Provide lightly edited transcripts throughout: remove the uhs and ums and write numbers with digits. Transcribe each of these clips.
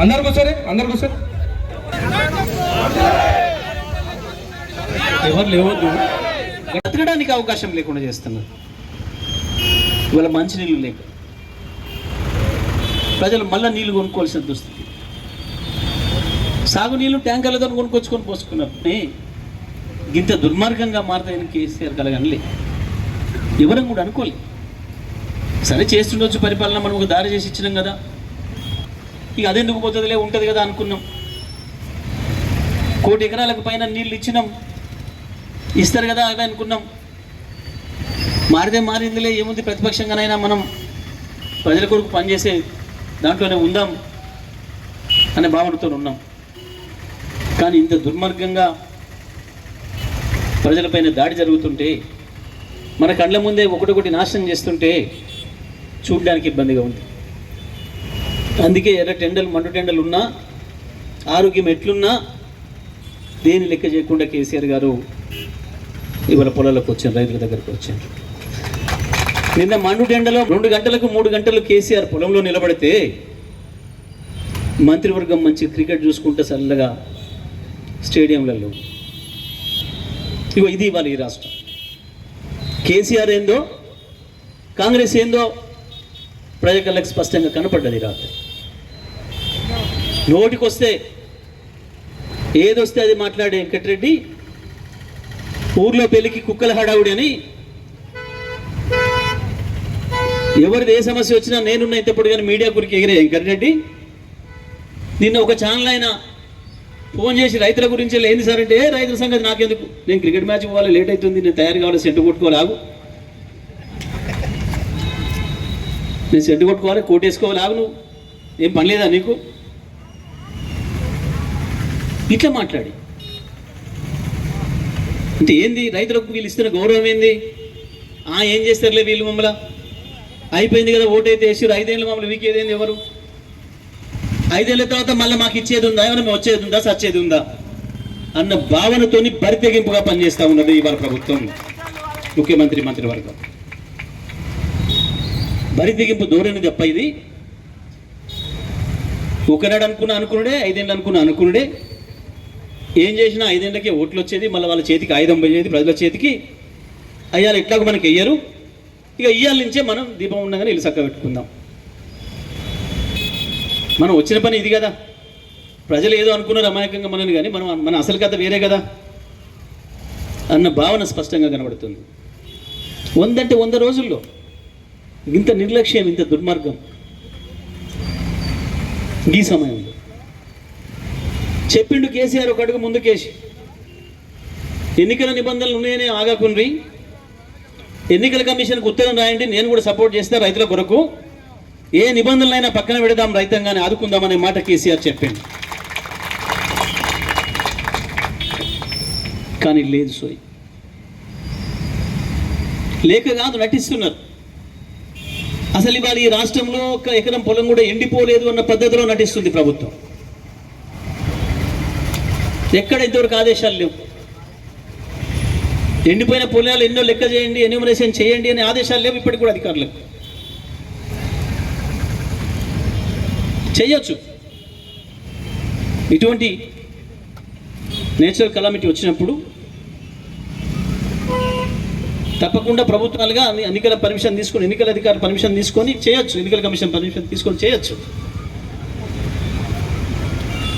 అందరు కూర్చోరే, అందరు కూర్చోరు. ఎవరు లేవద్దు, బ్రతకడానికి అవకాశం లేకుండా చేస్తున్నారు. ఇవాళ మంచినీళ్ళు లేక ప్రజలు మళ్ళీ నీళ్లు కొనుక్కోవాల్సిన దుస్థితి. సాగునీళ్ళు ట్యాంకర్లతో కొనుక్కొచ్చుకొని పోసుకున్నారు. ఇంత దుర్మార్గంగా మారుతాయని కేసీఆర్ కలగనలే, ఎవరం కూడా అనుకోలేదు. సరే చేస్తుండొచ్చు పరిపాలన, మనం ఒక దారి చేసి ఇచ్చినాం కదా, ఇక అదెందుకు పోతుందిలే ఉంటుంది కదా అనుకున్నాం. 1 కోటి ఎకరాలకు పైన నీళ్ళు ఇచ్చినాం, ఇస్తారు కదా అవి అనుకున్నాం. మారితే మారిందిలే, ఏముంది, ప్రతిపక్షంగానైనా మనం ప్రజల కొరకు పనిచేసే దాంట్లోనే ఉందాం అనే భావనతో ఉన్నాం. కానీ ఇంత దుర్మార్గంగా ప్రజలపైన దాడి జరుగుతుంటే, మన కళ్ళ ముందే ఒకటొకటి నాశనం చేస్తుంటే చూడడానికి ఇబ్బందిగా ఉంది. అందుకే ఎర్ర టెండలు మండు టెండలు ఉన్నా, ఆరోగ్యం ఎట్లున్నా దేని లెక్క చేయకుండా కేసీఆర్ గారు ఇవాళ పొలాలకు వచ్చారు, రైతుల దగ్గరకు వచ్చారు. నిన్న మండు టెండలో 2 గంటలకు 3 గంటలు కేసీఆర్ పొలంలో నిలబడితే మంత్రివర్గం మంచి క్రికెట్ చూసుకుంటే చల్లగా స్టేడియంలలో. ఇగో ఇది ఇవాళ ఈ రాష్ట్రం. కేసీఆర్ ఏందో, కాంగ్రెస్ ఏందో ప్రజలకు స్పష్టంగా కనపడ్డది రాత్రి. నోటికొస్తే ఏదొస్తే అది మాట్లాడే వెంకటరెడ్డి ఊర్లో పెళ్లికి కుక్కల హడావుడి అని, ఎవరిది ఏ సమస్య వచ్చినా నేనున్న ఇంతప్పుడు కానీ మీడియా గురికి ఎగిరే వెంకటరెడ్డి నిన్న ఒక ఛానల్ అయినా ఫోన్ చేసి రైతుల గురించి ఏంది సార్ అంటే, రైతుల సంగతి నాకెందుకు, నేను క్రికెట్ మ్యాచ్ పోవాలి, లేట్ అవుతుంది, నేను తయారు కావాలి, సెంటు కొట్టుకోవాలి, ఆగు, నేను సెంటు కొట్టుకోవాలి, కోటేసుకోవాలి, ఆగు, నువ్వు ఏం పని లేదా నీకు, ఇట్లా మాట్లాడి అంటే ఏంది, రైతులకు వీళ్ళు ఇస్తున్న గౌరవం ఏంది? ఏం చేస్తారులే వీళ్ళు, మమ్మల్ని అయిపోయింది కదా, ఓటైతే వేసారు, 5 ఏళ్ళు మమ్మల్ని వీకేదేంది, ఎవరు 5 ఏళ్ళ తర్వాత మళ్ళీ మాకు ఇచ్చేది ఉందా, ఏమైనా వచ్చేది ఉందా, సచ్చేది ఉందా అన్న భావనతోని బరితెగింపుగా పనిచేస్తూ ఉన్నది ఇవాళ ప్రభుత్వం, ముఖ్యమంత్రి మంత్రివర్గం. బరితెగింపు ధోరణి తప్ప ఇది. ఒకనాడు అనుకున్నాడే, 5 ఏళ్ళు అనుకున్నాడే, ఏం చేసినా 5 ఏళ్ళకే ఓట్లు వచ్చేది, మళ్ళీ వాళ్ళ చేతికి ఆయుధం పోయేది, ప్రజల చేతికి. అయ్యాలి ఎట్లాగో మనకి వెయ్యరు, ఇక ఇయ్యాల నుంచే మనం దీపం ఉండగానే ఇల్లు చక్క పెట్టుకుందాం. మనం వచ్చిన పని ఇది కదా, ప్రజలు ఏదో అనుకున్నారు అమాయకంగా మనని, కానీ మన అసలు కథ వేరే కదా అన్న భావన స్పష్టంగా కనబడుతుంది. 100 అంటే 100 రోజుల్లో ఇంత నిర్లక్ష్యం, ఇంత దుర్మార్గం ఈ సమయంలో చెప్పిండు కేసీఆర్. ఒక అడుగు ముందుకేసి ఎన్నికల నిబంధనలు ఉన్నాయని ఆగాకుండ్రి, ఎన్నికల కమిషన్కి ఉత్తరం రాయండి, నేను కూడా సపోర్ట్ చేస్తా రైతుల కొరకు, ఏ నిబంధనలైనా పక్కన పెడదాం, రైతాంగాన్ని ఆదుకుందామనే మాట కేసీఆర్ చెప్పిండు. కానీ లేదు సోయి, లేక కాదు, నటిస్తున్నారు. అసలు ఇవాళ ఈ రాష్ట్రంలో 1 ఎకరం పొలం కూడా ఎండిపోలేదు అన్న పద్ధతిలో నటిస్తుంది ప్రభుత్వం. ఎక్కడ ఇంతవరకు ఆదేశాలు లేవు. ఎండిపోయిన పొలాలు ఎన్నో లెక్క చేయండి, ఎన్యూమరేషన్ చేయండి అనే ఆదేశాలు లేవు ఇప్పటికి కూడా అధికారులకు. చేయొచ్చు. ఇటువంటి నేచురల్ కలామిటీ వచ్చినప్పుడు తప్పకుండా ప్రభుత్వాలుగా ఎన్నికల పర్మిషన్ తీసుకొని, ఎన్నికల అధికారులు పర్మిషన్ తీసుకొని చేయొచ్చు, ఎన్నికల కమిషన్ పర్మిషన్ తీసుకొని చేయొచ్చు.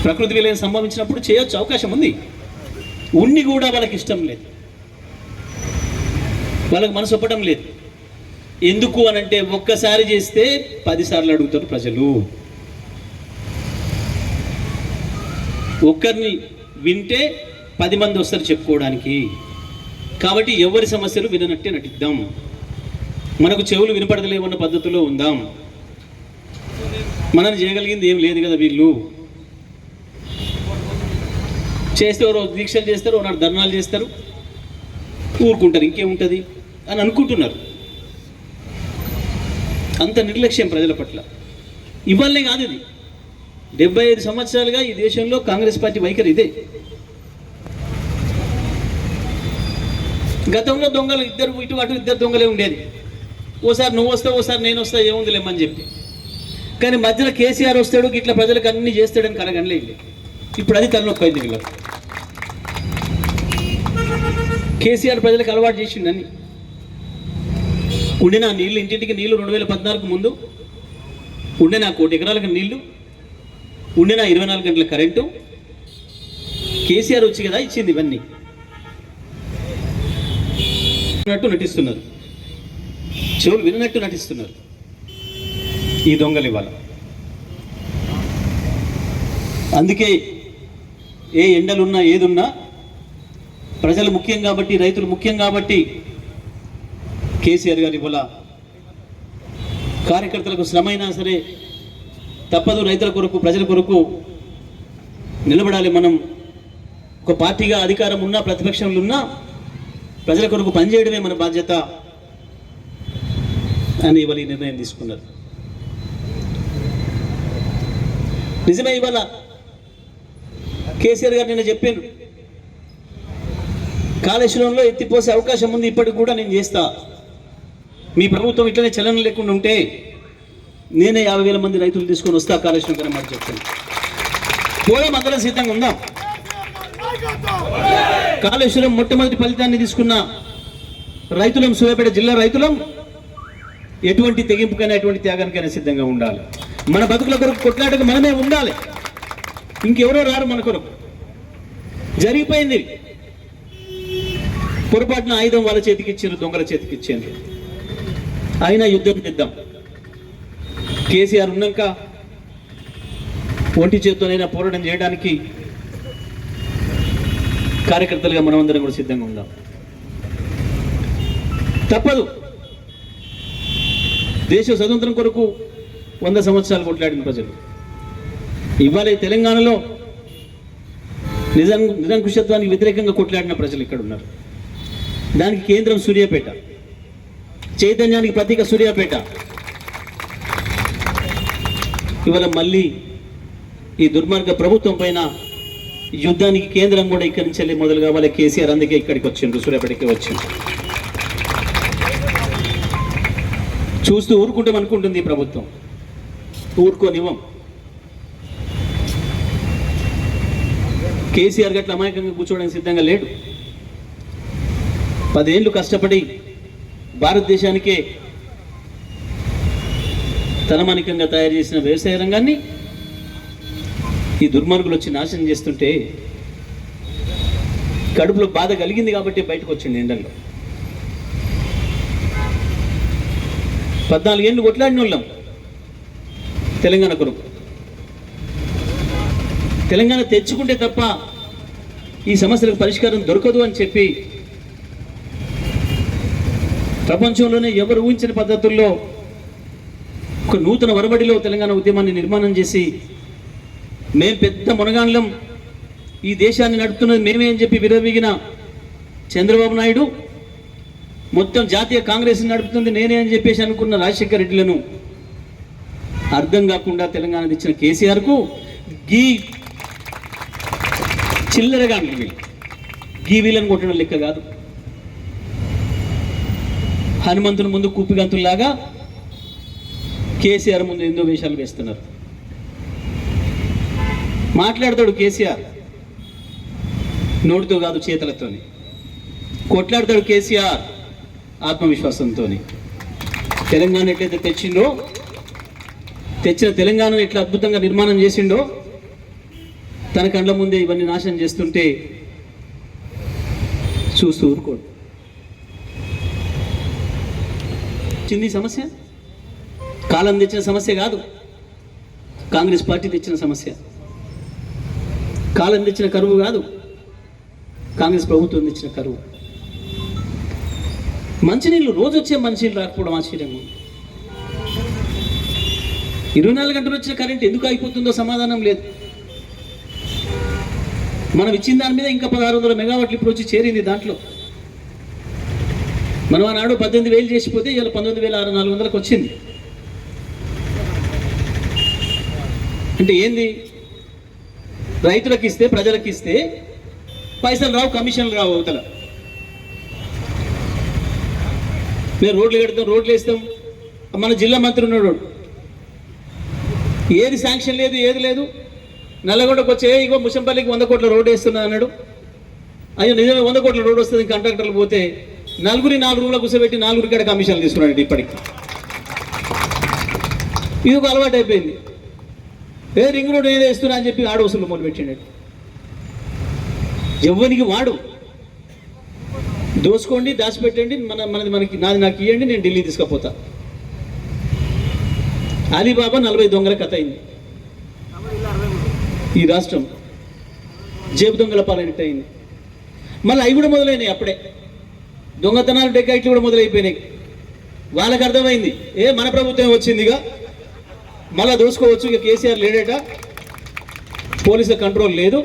ప్రకృతి విలయం సంభవించినప్పుడు చేయొచ్చు, అవకాశం ఉంది. ఉన్ని కూడా వాళ్ళకి ఇష్టం లేదు, వాళ్ళకి మనసు ఒప్పడం లేదు. ఎందుకు అనంటే ఒక్కసారి చేస్తే 10 సార్లు అడుగుతారు ప్రజలు. ఒక్కరిని వింటే 10 మంది వస్తారు చెప్పుకోవడానికి. కాబట్టి ఎవరి సమస్యలు విననట్టే నటిద్దాం, మనకు చెవులు వినపడలేవన్న పద్ధతిలో ఉందాం. మనం చేయగలిగింది ఏం లేదు కదా, వీళ్ళు చేస్తే ఓ రోజు దీక్షలు చేస్తారు, ఓనాడు ధర్నాలు చేస్తారు, ఊరుకుంటారు, ఇంకేముంటుంది అని అనుకుంటున్నారు. అంత నిర్లక్ష్యం ప్రజల పట్ల. ఇవాళనే కాదు, ఇది 75 సంవత్సరాలుగా ఈ దేశంలో కాంగ్రెస్ పార్టీ వైఖరి ఇదే. గతంలో దొంగలు ఇటు అటు 2 దొంగలే ఉండేది. ఓసారి నువ్వు వస్తావు, ఓసారి నేను వస్తా, ఏముంది లేమని చెప్పి. కానీ మధ్యలో కేసీఆర్ వస్తాడు ఇట్లా ప్రజలకు అన్ని చేస్తాడని కలగనలేదు. ఇప్పుడు అది తలనొప్పైంది వీళ్ళకి. కేసీఆర్ ప్రజలకు అలవాటు చేసిండు అన్ని. ఉండే నా నీళ్ళు, ఇంటింటికి నీళ్ళు 2014 ముందు ఉండే నా 1 కోటి ఎకరాలకు నీళ్లు, ఉండే నా 24 గంటల కరెంటు. కేసీఆర్ వచ్చి కదా ఇచ్చింది ఇవన్నీ నటిస్తున్నారు, చెవులు వినట్టు నటిస్తున్నారు ఈ దొంగలు ఇవాళ. అందుకే ఏ ఎండలున్నా ఏదున్నా ప్రజలు ముఖ్యం కాబట్టి, రైతులు ముఖ్యం కాబట్టి కేసీఆర్ గారు ఇవాళ కార్యకర్తలకు శ్రమ అయినా సరే తప్పదు, రైతుల కొరకు ప్రజల కొరకు నిలబడాలి. మనం ఒక పార్టీగా అధికారం ఉన్నా ప్రతిపక్షంలో ఉన్నా ప్రజల కొరకు పనిచేయడమే మన బాధ్యత అని ఇవాళ ఈ నిర్ణయం తీసుకున్నారు. నిజమే, ఇవాళ కేసీఆర్ గారు నిన్న చెప్పాను, కాళేశ్వరంలో ఎత్తిపోసే అవకాశం ఉంది, ఇప్పటికి కూడా నేను చేస్తా. మీ ప్రభుత్వం ఇట్లనే చలనం లేకుండా ఉంటే నేనే 50,000 మంది రైతులు తీసుకొని వస్తా కాళేశ్వరం కన్నా మాట చెప్తాను. పోదాం, అందరం సిద్ధంగా ఉందాం. కాళేశ్వరం మొట్టమొదటి ఫలితాన్ని తీసుకున్న రైతులం, సూర్యాపేట జిల్లా రైతులం ఎటువంటి తెగింపుకైనా ఎటువంటి త్యాగానికైనా సిద్ధంగా ఉండాలి. మన బతుకుల కొరకు కొట్లాటకు మనమే ఉండాలి, ఇంకెవరో రారు మన కొరకు. జరిగిపోయింది, పొరపాటున ఆయుధం వాళ్ళ చేతికి ఇచ్చారు, దొంగల చేతికి ఇచ్చారు. అయినా యుద్ధం చేద్దాం. కేసీఆర్ ఉన్నాక ఒంటి చేత్తోనైనా పోరాటం చేయడానికి కార్యకర్తలుగా మనం అందరం కూడా సిద్ధంగా ఉందాం. తప్పదు. దేశ స్వతంత్రం కొరకు 100 సంవత్సరాలు కొట్లాడిన ప్రజలు ఇవాళ తెలంగాణలో నిరంకుశత్వానికి వ్యతిరేకంగా కొట్లాడిన ప్రజలు ఇక్కడ ఉన్నారు. దానికి కేంద్రం సూర్యాపేట, చైతన్యానికి ప్రతీక సూర్యాపేట. ఇవాళ మళ్ళీ ఈ దుర్మార్గ ప్రభుత్వం పైన యుద్ధానికి కేంద్రం కూడా ఇక్కడి నుంచి వెళ్ళి మొదలు కావాలి. కేసీఆర్ అందుకే ఇక్కడికి వచ్చిండ్రు, సూర్యాపేటకి వచ్చిండ్రు. చూస్తూ ఊరుకుంటాం అనుకుంటుంది ఈ ప్రభుత్వం, ఊరుకోనివ్వం. కేసీఆర్ గట్ల అమాయకంగా కూర్చోవడానికి సిద్ధంగా లేడు. 10 ఏళ్ళు కష్టపడి భారతదేశానికే తలమానికంగా తయారు చేసిన వ్యవసాయ రంగాన్ని ఈ దుర్మార్గులు వచ్చి నాశనం చేస్తుంటే కడుపులో బాధ కలిగింది కాబట్టి బయటకు వచ్చింది ఎండల్లో. 14 ఏళ్ళు కొట్లాడిన వాళ్ళం తెలంగాణ కొరకు. తెలంగాణ తెచ్చుకుంటే తప్ప ఈ సమస్యలకు పరిష్కారం దొరకదు అని చెప్పి ప్రపంచంలోనే ఎవరు ఊహించిన పద్ధతుల్లో ఒక నూతన వరబడిలో తెలంగాణ ఉద్యమాన్ని నిర్మాణం చేసి మేం పెద్ద మునగాండ్లం, ఈ దేశాన్ని నడుపుతున్నది మేమే అని చెప్పి విరవీగిన చంద్రబాబు నాయుడు, మొత్తం జాతీయ కాంగ్రెస్ నడుపుతుంది నేనే అని చెప్పేసి అనుకున్న రాజశేఖర రెడ్డిలను అర్థం కాకుండా తెలంగాణ తెచ్చిన కేసీఆర్కు గీ చిల్లరగా గీ వీళ్ళని కొట్టడం లెక్క కాదు. హనుమంతుని ముందు కూపిగంతుల్లాగా కేసీఆర్ ముందు ఎన్నో వేషాలు వేస్తున్నారు. మాట్లాడతాడు కేసీఆర్, నోటితో కాదు చేతులతోని. కొట్లాడతాడు కేసీఆర్ ఆత్మవిశ్వాసంతో. తెలంగాణ ఎట్లయితే తెచ్చిండో, తెచ్చిన తెలంగాణను ఎట్లా అద్భుతంగా నిర్మాణం చేసిండో, తన కండ్ల ముందే ఇవన్నీ నాశనం చేస్తుంటే చూస్తూ ఊరుకోడు. చిన్ని సమస్య కాలం తెచ్చిన సమస్య కాదు, కాంగ్రెస్ పార్టీ తెచ్చిన సమస్య. కాలం తెచ్చిన కరువు కాదు, కాంగ్రెస్ ప్రభుత్వం తెచ్చిన కరువు. మంచినీళ్ళు రోజు వచ్చే మంచినీళ్ళు రాకపోవడం ఆశ్చర్యం. 24 గంటలు వచ్చిన కరెంట్ ఎందుకు అయిపోతుందో సమాధానం లేదు. మనం ఇచ్చిన దాని మీద ఇంకా 1600 మెగావాట్లు ఇప్పుడు వచ్చి చేరింది. దాంట్లో మనం ఆనాడు 18,000 చేసిపోతే ఇవాళ 19,400కు వచ్చింది. అంటే ఏంది? రైతులకు ఇస్తే, ప్రజలకు ఇస్తే పైసలు రావు, కమిషన్లు రావు. అవతల మేము రోడ్లు కడతాం, రోడ్లు వేస్తాం. మన జిల్లా మంత్రి ఉన్నాడు, ఏది శాంక్షన్ లేదు, ఏది లేదు. నల్లగొండకు వచ్చే ఇగో ముషంపల్లికి 100 కోట్ల రోడ్డు వేస్తున్నా అన్నాడు. అయ్యో నిజమే 100 కోట్ల రోడ్డు వస్తుంది, కాంట్రాక్టర్లు పోతే 4 రూమ్లో కూర్చోబెట్టి 4 కాడ కమిషన్లు తీసుకున్నాడు. ఇప్పటికి ఇది ఒక అలవాటు అయిపోయింది. రింగ్ రోడ్ ఏదో వేస్తున్నా అని చెప్పి ఆడవసూలు మొదలుపెట్టినాడు. ఎవ్వనికి వాడు దోసుకోండి, దాచిపెట్టండి, మనది నాది నాకు ఇవ్వండి, నేను ఢిల్లీ తీసుకుపోతా. అలీబాబా 40 దొంగల కథ అయింది. ఈ రాష్ట్రం జేబు దొంగల పాలనట్టు అయింది. మళ్ళీ అవి కూడా మొదలైనాయి. అప్పుడే దొంగతనాలు, డెకాయిట్లు కూడా మొదలైపోయినాయి. వాళ్ళకి అర్థమైంది మన ప్రభుత్వం వచ్చిందిగా మళ్ళీ దోసుకోవచ్చు, ఇక కేసీఆర్ లేడేట, పోలీసుల కంట్రోల్ లేదు,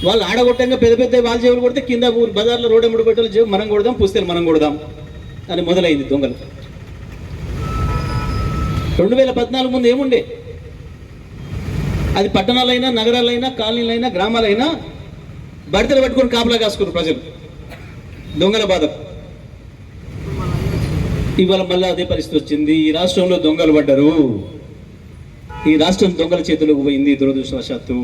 వాళ్ళు ఆడగొట్టంగా పెద్ద పెద్ద వాళ్ళ జేబులు కొడితే కింద బజార్లో రోడ్డు ముడి పెట్టాలి, జేబు మనం కొడదాం, పుస్తకాలు మనం కొడదాం అని మొదలైంది దొంగలు. 2014 ముందు ఏముండే? అది పట్టణాలైనా, నగరాలైనా, కాలనీలైనా, గ్రామాలైనా బడితలు పట్టుకొని కాపలా కాసుకున్నారు ప్రజలు దొంగల బాధకు. ఇవాళ మళ్ళీ అదే పరిస్థితి వచ్చింది. ఈ రాష్ట్రంలో దొంగలు పడ్డారు. ఈ రాష్ట్రం దొంగల చేతులకు పోయింది దురదృష్టవశాత్తు.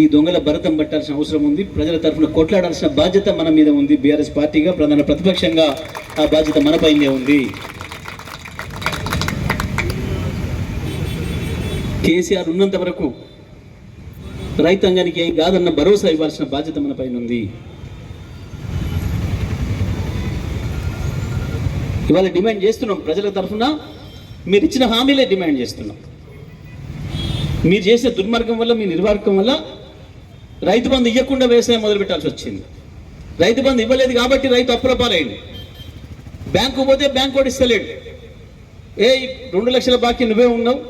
ఈ దొంగల భరతం పట్టాల్సిన అవసరం ఉంది. ప్రజల తరఫున కొట్లాడాల్సిన బాధ్యత మన మీద ఉంది. బీఆర్ఎస్ పార్టీగా, ప్రధాన ప్రతిపక్షంగా ఆ బాధ్యత మనపైనే ఉంది. కేసీఆర్ ఉన్నంత వరకు రైతాంగానికి ఏం కాదన్న భరోసా ఇవ్వాల్సిన బాధ్యత మన పైన ఉంది. ఇవాళ డిమాండ్ చేస్తున్నాం ప్రజల తరఫున. మీరు ఇచ్చిన హామీలే డిమాండ్ చేస్తున్నాం. మీరు చేసే దుర్మార్గం వల్ల, మీ నిర్వాహకం వల్ల రైతు బంధు ఇవ్వకుండా వ్యవసాయం మొదలుపెట్టాల్సి వచ్చింది. రైతు బంధు ఇవ్వలేదు కాబట్టి రైతు అప్పుల పాలైంది. బ్యాంకు పోతే బ్యాంకు కూడా ఇస్తలేడు. 2 లక్షల బాకీ నువ్వే ఉన్నావు,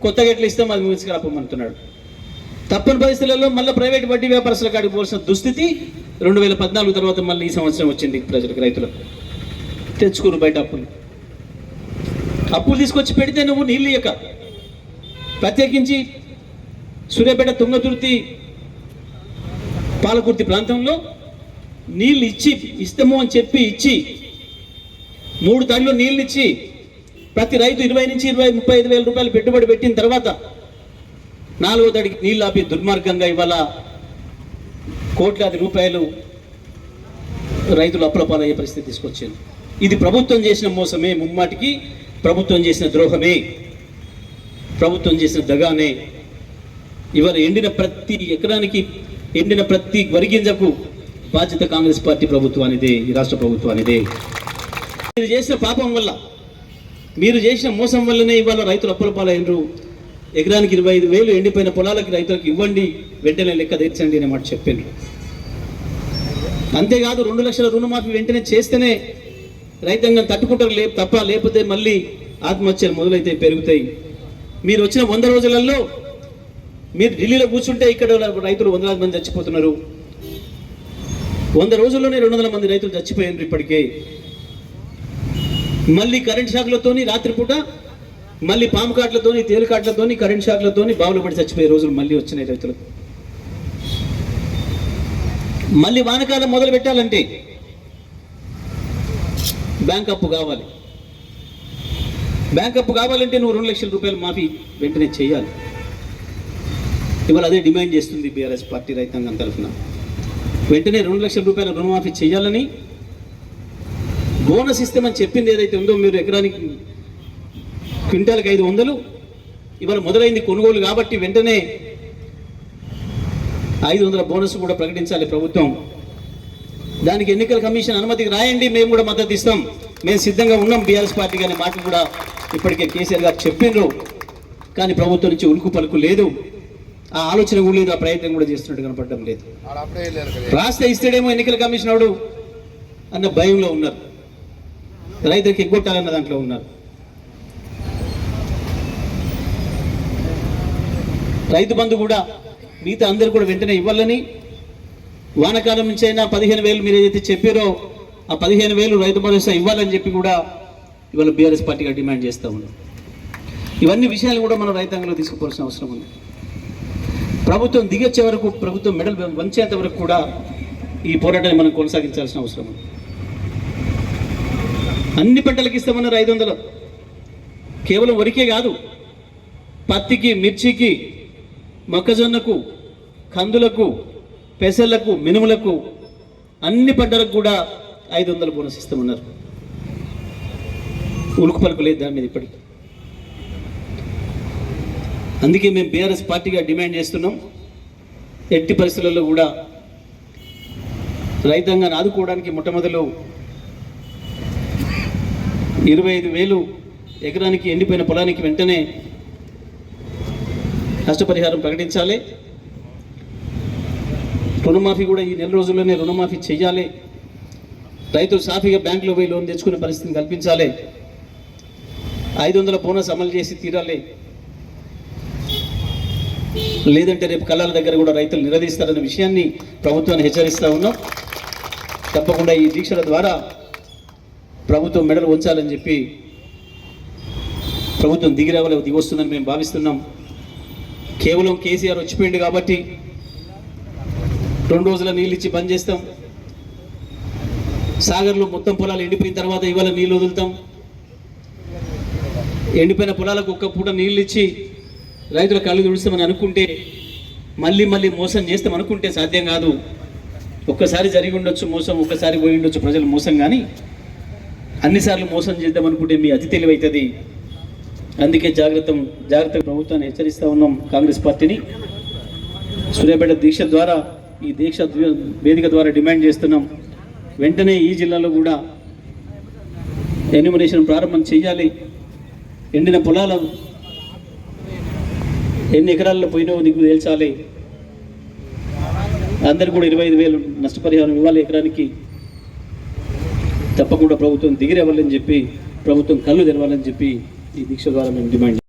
కొత్తగా ఎట్లా ఇస్తాం అది తీసుకురాపమంటున్నాడు. తప్పని పరిస్థితులలో మళ్ళీ ప్రైవేట్ వడ్డీ వ్యాపారస్తుల కాడికి పోవాల్సిన దుస్థితి 2014 తర్వాత మళ్ళీ ఈ సంవత్సరం వచ్చింది. ప్రజలకు, రైతులకు తెచ్చుకోరు బయట అప్పులు తీసుకొచ్చి పెడితే నువ్వు నీళ్ళు ఇయ్యక, ప్రత్యేకించి సూర్యాపేట, తుంగతుర్తి, పాలకుర్తి ప్రాంతంలో నీళ్ళు ఇస్తాము అని చెప్పి ఇచ్చి 3 తడిలో నీళ్ళు ఇచ్చి ప్రతి రైతు 20 నుంచి 35 వేల రూపాయలు పెట్టుబడి పెట్టిన తర్వాత 4వ తడికి నీళ్ళు ఆపి దుర్మార్గంగా ఇవాళ కోట్లాది రూపాయలు రైతులు అప్పుల పాలయ్యే పరిస్థితి తీసుకొచ్చింది. ఇది ప్రభుత్వం చేసిన మోసమే, ముమ్మాటికి ప్రభుత్వం చేసిన ద్రోహమే, ప్రభుత్వం చేసిన దగానే. ఇవాళ ఎండిన ప్రతి ఎకరానికి, ఎండిన ప్రతి వరిగింజకు బాధ్యత కాంగ్రెస్ పార్టీ ప్రభుత్వానిదే, ఈ రాష్ట్ర ప్రభుత్వానిదే. మీరు చేసిన పాపం వల్ల, మీరు చేసిన మోసం వల్లనే ఇవాళ రైతులు అప్పుల పాలైనరు. ఎకరానికి 25,000 ఎండిపోయిన పొలాలకి రైతులకు ఇవ్వండి, వెంటనే లెక్క తీర్చండి అనే మాట చెప్పారు. అంతేకాదు 2 లక్షల రుణమాఫీ వెంటనే చేస్తేనే రైతాంగం తట్టుకుంటారు, తప్ప లేకపోతే మళ్ళీ ఆత్మహత్యలు మొదలైతే పెరుగుతాయి. మీరు వచ్చిన 100 రోజులలో మీరు ఢిల్లీలో కూర్చుంటే ఇక్కడ రైతులు 100 మంది చచ్చిపోతున్నారు. 100 రోజుల్లోనే 200 మంది రైతులు చచ్చిపోయినారు ఇప్పటికే. మళ్ళీ కరెంట్ షాక్లతోని రాత్రిపూట, మళ్ళీ పాము కాట్లతోని, తేలు కాట్లతోని, కరెంట్ షాక్లతోని బావులు పడి చచ్చిపోయే రోజులు మళ్ళీ వచ్చినాయి రైతులకు. మళ్ళీ వానకాలం మొదలు పెట్టాలంటే బ్యాంక్ అప్పు కావాలి. బ్యాంక్ అప్పు కావాలంటే నువ్వు 2 లక్షల రూపాయలు మాఫీ వెంటనే చేయాలి. ఇవాళ అదే డిమాండ్ చేస్తుంది బీఆర్ఎస్ పార్టీ రైతాంగం తరఫున. వెంటనే 2 లక్షల రూపాయల రుణమాఫీ చేయాలని, బోనస్ ఇస్తామని చెప్పింది ఏదైతే ఉందో, మీరు ఎకరానికి క్వింటాల్కి 500 ఇవాళ మొదలైంది కొనుగోలు కాబట్టి వెంటనే 500 బోనస్ కూడా ప్రకటించాలి ప్రభుత్వం. దానికి ఎన్నికల కమిషన్ అనుమతికి రాయండి, మేము కూడా మద్దతు ఇస్తాం, మేము సిద్ధంగా ఉన్నాం బీఆర్ఎస్ పార్టీ అనే మాట కూడా ఇప్పటికే కేసీఆర్ గారు చెప్పిండ్రు. కానీ ప్రభుత్వం నుంచి ఉలుకు పలుకు లేదు, ఆ ఆలోచన కూడా లేదు, ఆ ప్రయత్నం కూడా చేస్తున్నట్టు కనపడడం లేదు. రాస్తే ఇస్తాడేమో ఎన్నికల కమిషన్ వాడు అన్న భయంలో ఉన్నారు, రైతులకు ఎగ్గొట్టాలన్న దాంట్లో ఉన్నారు. రైతు బంధు కూడా మిగతా అందరూ కూడా వెంటనే ఇవ్వాలని, వానకాలం నుంచి అయినా 15,000 మీరు ఏదైతే చెప్పారో ఆ 15,000 రైతు భరోసా ఇవ్వాలని చెప్పి కూడా ఇవాళ బీఆర్ఎస్ పార్టీగా డిమాండ్ చేస్తూ ఉన్నాం. ఇవన్నీ విషయాలు కూడా మనం రైతాంగంలో తీసుకుపోవాల్సిన అవసరం ఉంది. ప్రభుత్వం దిగొచ్చే వరకు, ప్రభుత్వం మెడల్ వంచేంత వరకు కూడా ఈ పోరాటాన్ని మనం కొనసాగించాల్సిన అవసరం ఉంది. అన్ని పంటలకు ఇస్తామన్నారు 500, కేవలం వరికే కాదు, పత్తికి, మిర్చికి, మొక్కజొన్నకు, కందులకు, పెసలకు, మినుములకు, అన్ని పంటలకు కూడా 500 బోనస్ ఇస్తామన్నారు. ఉలుకు పలుకు లేదు దాని మీద ఇప్పటికీ. అందుకే మేము బీఆర్ఎస్ పార్టీగా డిమాండ్ చేస్తున్నాం, ఎట్టి పరిస్థితుల్లో కూడా రైతాంగాన్ని ఆదుకోవడానికి మొట్టమొదలు 25,000 ఎకరానికి ఎండిపోయిన పొలానికి వెంటనే నష్టపరిహారం ప్రకటించాలి. రుణమాఫీ కూడా ఈ నెల రోజుల్లోనే రుణమాఫీ చేయాలి. రైతులు సాఫీగా బ్యాంకులో పోయి లోన్ తెచ్చుకునే పరిస్థితిని కల్పించాలి. 500 బోనస్ అమలు చేసి తీరాలి. లేదంటే రేపు కళ్ళాల దగ్గర కూడా రైతులు నిలదీస్తారనే విషయాన్ని ప్రభుత్వాన్ని హెచ్చరిస్తూ ఉన్నాం. తప్పకుండా ఈ దీక్షల ద్వారా ప్రభుత్వం మెడలు ఉంచాలని చెప్పి ప్రభుత్వం దిగి వస్తుందని మేము భావిస్తున్నాం. కేవలం కేసీఆర్ వచ్చిపోయింది కాబట్టి 2 రోజుల నీళ్ళు ఇచ్చి బంద్ చేస్తాం. సాగర్లో మొత్తం పొలాలు ఎండిపోయిన తర్వాత ఇవాళ నీళ్ళు వదులుతాం. ఎండిపోయిన పొలాలకు ఒక్క పూట నీళ్ళు ఇచ్చి రైతుల కళ్ళు తుడుస్తామని అనుకుంటే, మళ్ళీ మోసం చేస్తాం అనుకుంటే సాధ్యం కాదు. ఒక్కసారి జరిగి ఉండొచ్చు మోసం, ఒక్కసారి పోయి ఉండొచ్చు ప్రజలు మోసం, కానీ అన్నిసార్లు మోసం చేద్దాం అనుకుంటే మీ అతి తెలివైతుంది. అందుకే జాగ్రత్త ప్రభుత్వాన్ని హెచ్చరిస్తూ ఉన్నాం. కాంగ్రెస్ పార్టీని సూర్యాపేట దీక్ష ద్వారా, ఈ దీక్ష వేదిక ద్వారా డిమాండ్ చేస్తున్నాం, వెంటనే ఈ జిల్లాలో కూడా ఎన్యూమరేషన్ ప్రారంభం చేయాలి. ఎండిన పొలాలు ఎన్ని ఎకరాల్లో పోయినావో నీకు తేల్చాలి. అందరు కూడా 25,000 నష్టపరిహారం ఇవ్వాలి ఎకరానికి. తప్పకుండా ప్రభుత్వం దిగిరవ్వాలని చెప్పి, ప్రభుత్వం కళ్ళు తెరవాలని చెప్పి ఈ దీక్ష ద్వారా మేము డిమాండ్